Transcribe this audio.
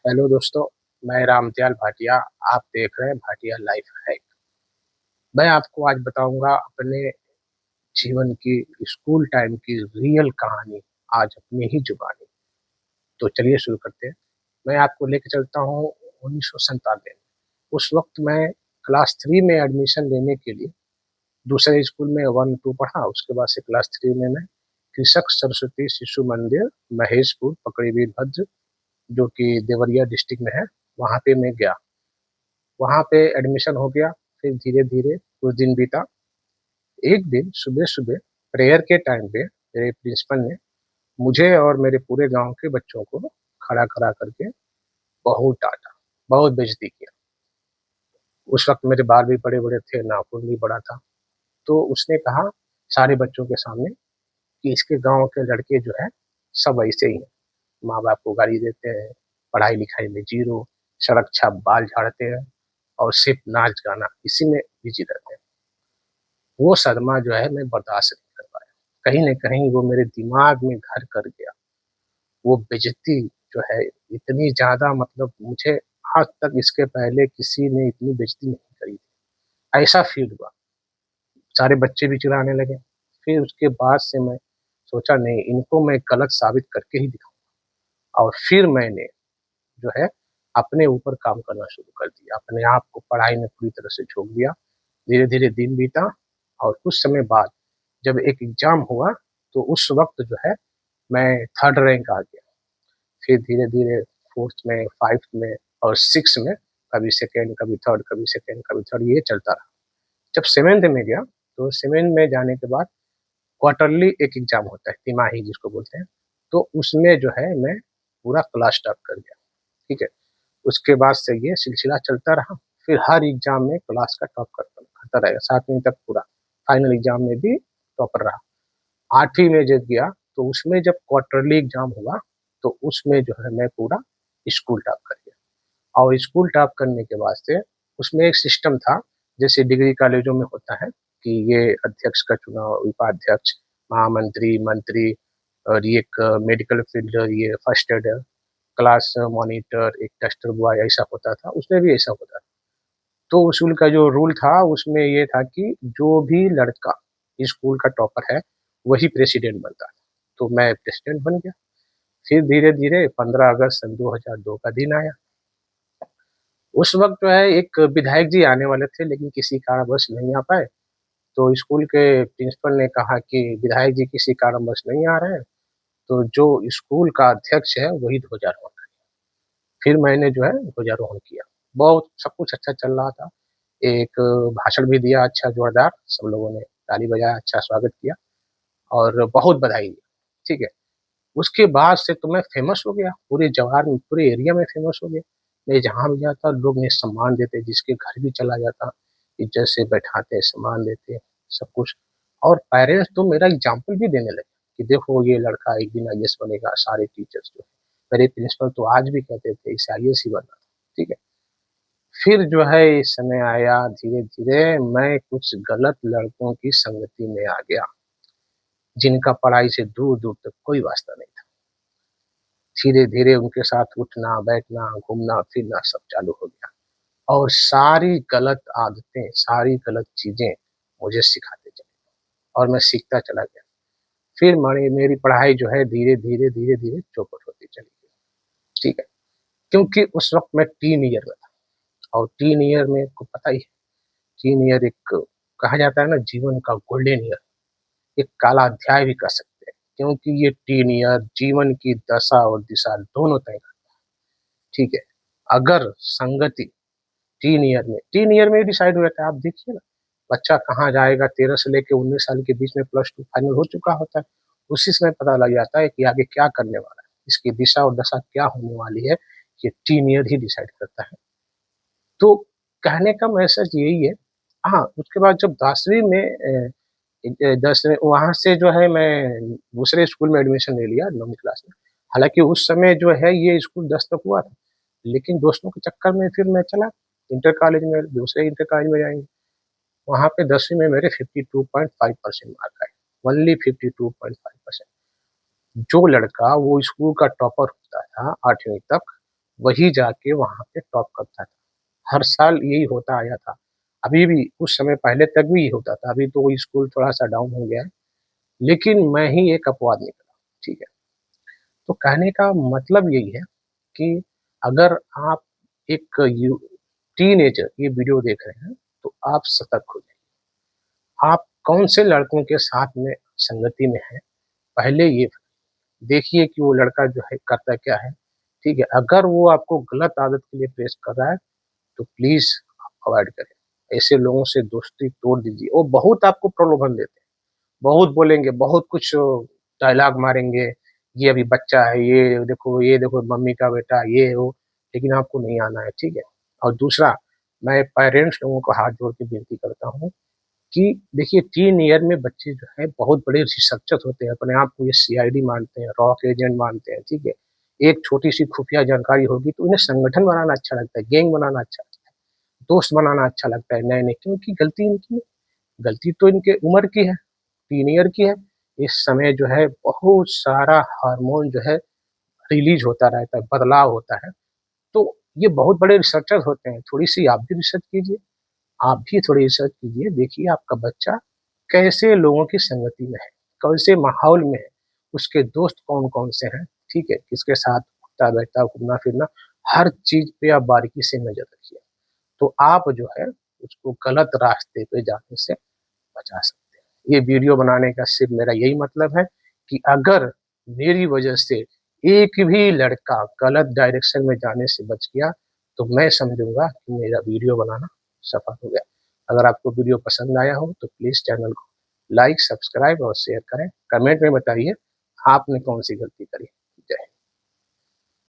Hello दोस्तों। मैं रामदयाल भाटिया। आप देख रहे हैं भाटिया लाइफ हैक। मैं आपको आज बताऊंगा अपने जीवन की स्कूल टाइम की रियल कहानी, आज अपनी ही जुबानी। तो चलिए शुरू करते हैं। मैं आपको लेके चलता हूँ 1997 में। उस वक्त मैं क्लास 3 में एडमिशन लेने के लिए दूसरे स्कूल में 1-2 पढ़ा। उसके बाद से क्लास 3 में मैं कृषक सरस्वती शिशु मंदिर महेशपुर पकड़ी वीरभद्र, जो कि देवरिया डिस्ट्रिक्ट में है, वहाँ पे मैं गया। वहाँ पे एडमिशन हो गया। फिर धीरे धीरे कुछ दिन बीता। एक दिन सुबह सुबह प्रेयर के टाइम पे मेरे प्रिंसिपल ने मुझे और मेरे पूरे गांव के बच्चों को खड़ा खड़ा करके बहुत डांटा, बहुत बेइज्जती किया। उस वक्त मेरे बाल भी बड़े बड़े थे, नाखून भी बड़ा था। तो उसने कहा सारे बच्चों के सामने कि इसके गांव के लड़के जो है सब ऐसे ही हैं, माँ बाप को गाली देते हैं, पढ़ाई लिखाई में जीरो, सड़क छाप बाल झाड़ते हैं और सिर्फ नाच गाना इसी में बिजी रहते हैं। वो सदमा जो है मैं बर्दाश्त नहीं कर पाया। कहीं न कहीं वो मेरे दिमाग में घर कर गया। वो बेइज्जती जो है इतनी ज़्यादा, मतलब मुझे आज तक इसके पहले किसी ने इतनी बेइज्जती नहीं करी थी। ऐसा फ़ील हुआ। सारे बच्चे भी चिढ़ाने लगे। फिर उसके बाद से मैं सोचा नहीं, इनको मैं गलत साबित करके ही दिखाऊँगा। और फिर मैंने जो है अपने ऊपर काम करना शुरू कर दिया। अपने आप को पढ़ाई में पूरी तरह से झोंक दिया। धीरे-धीरे दिन बीता और कुछ समय बाद जब एक एग्ज़ाम हुआ, तो उस वक़्त जो है मैं 3rd रैंक आ गया। फिर धीरे-धीरे 4th में, 5th में और 6th में कभी 2nd, कभी 3rd, कभी 2nd, कभी 3rd, ये चलता रहा। जब 7th में गया, तो 7th में जाने के बाद क्वार्टरली एक एग्ज़ाम होता है, तिमाही जिसको बोलते हैं। तो उसमें जो है मैं पूरा क्लास टॉप कर गया, ठीक है? उसके बाद से ये सिलसिला चलता रहा। फिर हर एग्ज़ाम में क्लास का टॉप करता करता रहेगा 7वीं तक पूरा। फाइनल एग्ज़ाम में भी टॉपर रहा। 8वीं में जब गया, तो उसमें जब क्वार्टरली एग्ज़ाम हुआ, तो उसमें जो है मैं पूरा स्कूल टॉप कर गया। और स्कूल टॉप करने के बाद से उसमें एक सिस्टम था, जैसे डिग्री कॉलेजों में होता है कि ये अध्यक्ष का चुनाव, उपाध्यक्ष, महामंत्री, मंत्री और ये एक मेडिकल फील्ड, ये फर्स्ट एडर, क्लास मॉनिटर, एक टेस्टर बॉय, ऐसा होता था। उसमें भी ऐसा होता था। तो स्कूल का जो रूल था उसमें ये था कि जो भी लड़का स्कूल का टॉपर है वही प्रेसिडेंट बनता है। तो मैं प्रेसिडेंट बन गया। फिर धीरे-धीरे 15 अगस्त सन 2002 का दिन आया। उस वक़्त जो है एक विधायक जी आने वाले थे, लेकिन किसी कारणवश नहीं आ पाए। तो स्कूल के प्रिंसिपल ने कहा कि विधायक जी किसी कारणवश नहीं आ रहे हैं, तो जो स्कूल का अध्यक्ष है वही ध्वजारोहण करे। फिर मैंने जो है ध्वजारोहण किया। बहुत सब कुछ अच्छा चल रहा था। एक भाषण भी दिया अच्छा जोरदार, सब लोगों ने ताली बजाया, अच्छा स्वागत किया और बहुत बधाई दी, ठीक है। उसके बाद से तो मैं फ़ेमस हो गया, पूरे जवार में, पूरे एरिया में फ़ेमस हो गया। मैं जहाँ भी जाता लोग मुझे सम्मान देते, जिसके घर भी चला जाता, इज़्ज़त से बैठाते, सम्मान देते, सब कुछ। और पेरेंट्स तो मेरा एग्ज़ाम्पल भी देने लगे कि देखो ये लड़का एक दिन आईएएस बनेगा, सारे टीचर्स जो हैं। मेरे प्रिंसिपल तो आज भी कहते थे इसे आईएएस ही बनना, ठीक है। फिर जो है इस समय आया, धीरे-धीरे मैं कुछ गलत लड़कों की संगति में आ गया, जिनका पढ़ाई से दूर-दूर तक कोई वास्ता नहीं था। धीरे-धीरे उनके साथ उठना, बैठना, घूमना-फिरना सब चालू हो गया और सारी गलत आदतें, सारी गलत चीज़ें मुझे सिखाते चले और मैं सीखता चला गया। फिर मरी मेरी पढ़ाई जो है धीरे-धीरे, धीरे-धीरे चौपट होती चली गई, ठीक है। क्योंकि उस वक़्त मैं टीन ईयर में था और टीन ईयर में आपको पता ही है, टीन ईयर एक कहा जाता है ना जीवन का गोल्डन ईयर, एक काला अध्याय भी कह सकते हैं, क्योंकि ये टीन ईयर जीवन की दशा और दिशा दोनों तय करता है, ठीक है। अगर संगति टीन ईयर में डिसाइड हो जाता है, आप देखिए ना, बच्चा कहाँ जाएगा, 13 से लेके 19 साल के बीच में प्लस 2 फाइनल हो चुका होता है। उसी समय पता लग जाता है कि आगे क्या करने वाला है, इसकी दिशा और दशा क्या होने वाली है, ये टीन ईयर ही डिसाइड करता है। तो कहने का मैसेज यही है। हाँ, उसके बाद जब 10वीं में 10वीं वहाँ से जो है मैं दूसरे स्कूल में एडमिशन ले लिया 9वीं क्लास में। हालाँकि उस समय जो है ये स्कूल 10 तक हुआ था, लेकिन दोस्तों के चक्कर में फिर मैं चला इंटर कॉलेज में, दूसरे इंटर कॉलेज में जाएँगे। वहाँ पे 10वीं में मेरे 52.5% मार्क आए, ओनली 52.5%। जो लड़का वो स्कूल का टॉपर होता था 8वीं तक, वही जाके वहाँ पे टॉप करता था। हर साल यही होता आया था। अभी भी उस समय पहले तक भी यही होता था, अभी तो वो स्कूल थोड़ा-सा डाउन हो गया है, लेकिन मैं ही एक अपवाद निकला, ठीक है? तो कहने का मतलब यही है कि अगर आप एक यू टीनेजर ये वीडियो देख रहे हैं, तो आप सतर्क हो जाइए। आप कौन से लड़कों के साथ में संगति में हैं, पहले ये देखिए कि वो लड़का जो है करता क्या है, ठीक है? अगर वो आपको गलत आदत के लिए प्रेस कर रहा है, तो प्लीज़ अवॉइड करें। ऐसे लोगों से दोस्ती तोड़ दीजिए। वो बहुत आपको प्रलोभन देते हैं, बहुत बोलेंगे, बहुत कुछ डायलॉग मारेंगे, ये अभी बच्चा है, ये देखो मम्मी का बेटा, ये वो, लेकिन आपको नहीं आना है, ठीक है? और दूसरा, मैं पेरेंट्स लोगों को हाथ जोड़ के विनती करता हूँ कि देखिए टीन ईयर में बच्चे जो हैं बहुत बड़े रिसर्चर होते हैं, अपने आप को ये सीआईडी मानते हैं, रॉक एजेंट मानते हैं, ठीक है? एक छोटी-सी खुफिया जानकारी होगी तो उन्हें संगठन बनाना अच्छा लगता है, गैंग बनाना अच्छा लगता है, दोस्त बनाना अच्छा लगता है नए-नए, क्योंकि गलती इनकी है, गलती तो इनके उम्र की है, टीन ईयर की है। इस समय जो है बहुत सारा हार्मोन जो है रिलीज़ होता रहता है, बदलाव होता है, तो ये बहुत बड़े रिसर्चर होते हैं, थोड़ी-सी आप भी रिसर्च कीजिए। आप भी थोड़ी रिसर्च कीजिए, देखिए आपका बच्चा कैसे लोगों की संगति में है, कैसे माहौल में है, उसके दोस्त कौन-कौन से हैं, ठीक है? किसके साथ उठता-बैठता, घूमना-फिरना, हर चीज़ पे आप बारीकी से नज़र रखिए। तो आप जो है उसको गलत रास्ते पे जाने से बचा सकते हैं। ये वीडियो बनाने का सिर्फ़ मेरा यही मतलब है कि अगर मेरी वजह से एक भी लड़का गलत डायरेक्शन में जाने से बच गया, तो मैं समझूँगा कि मेरा वीडियो बनाना सफल हो गया। अगर आपको वीडियो पसंद आया हो तो प्लीज़ चैनल को लाइक, सब्सक्राइब और शेयर करें। कमेंट में बताइए आपने कौन-सी गलती करी।